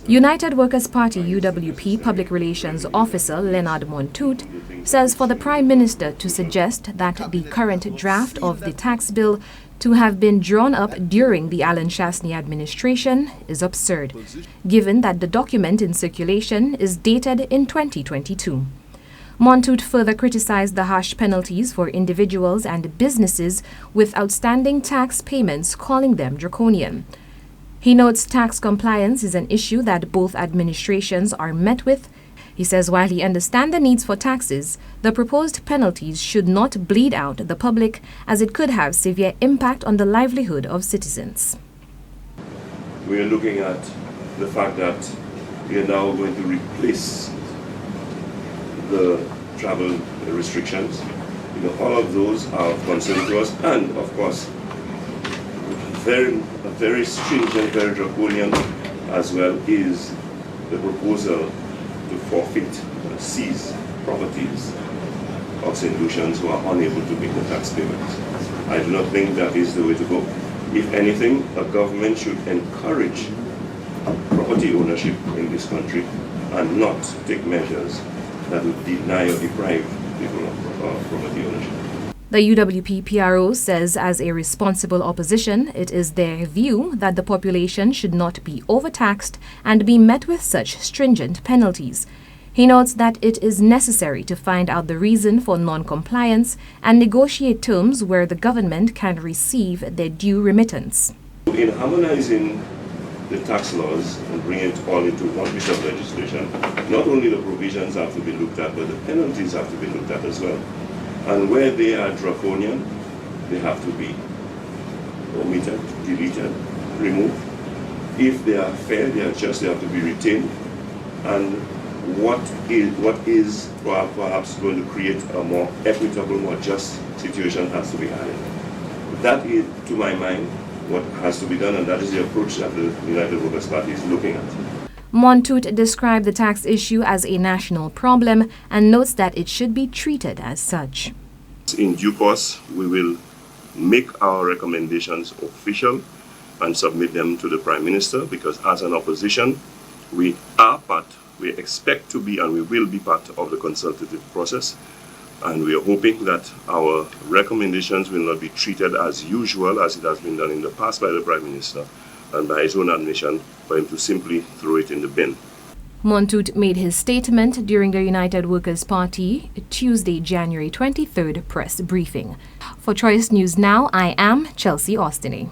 United Workers' Party UWP Public Relations Officer Lenard Montoute says for the Prime Minister to suggest that the current draft of the tax bill to have been drawn up during the Austinay administration is absurd, given that the document in circulation is dated in 2022. Montoute further criticized the harsh penalties for individuals and businesses with outstanding tax payments, calling them draconian. He notes tax compliance is an issue that both administrations are met with. He says while he understands the needs for taxes, the proposed penalties should not bleed out the public as it could have severe impact on the livelihood of citizens. We are looking at the fact that we are now going to replace the travel restrictions. All of those are of concern to us, and of course, very stringent, very draconian as well is the proposal to forfeit, seize properties of St. Lucians who are unable to make the tax payments. I do not think that is the way to go. If anything, a government should encourage property ownership in this country and not take measures that would deny or deprive people of property ownership. The UWP PRO says as a responsible opposition, it is their view that the population should not be overtaxed and be met with such stringent penalties. He notes that it is necessary to find out the reason for non-compliance and negotiate terms where the government can receive their due remittance. In harmonizing the tax laws and bringing it all into one piece of legislation, not only the provisions have to be looked at, but the penalties have to be looked at as well. And where they are draconian, they have to be omitted, deleted, removed. If they are fair, they are just, they have to be retained. And what is perhaps going to create a more equitable, more just situation has to be added. That is, to my mind, what has to be done, and that is the approach that the United Workers' Party is looking at. Montoute described the tax issue as a national problem and notes that it should be treated as such. In due course, we will make our recommendations official and submit them to the Prime Minister, because as an opposition, we expect to be and we will be part of the consultative process. And we are hoping that our recommendations will not be treated as usual as it has been done in the past by the Prime Minister and by his own admission for him to simply throw it in the bin. Montoute made his statement during the United Workers' Party Tuesday, January 23rd press briefing. For Choice News Now, I am Chelsea Austinay.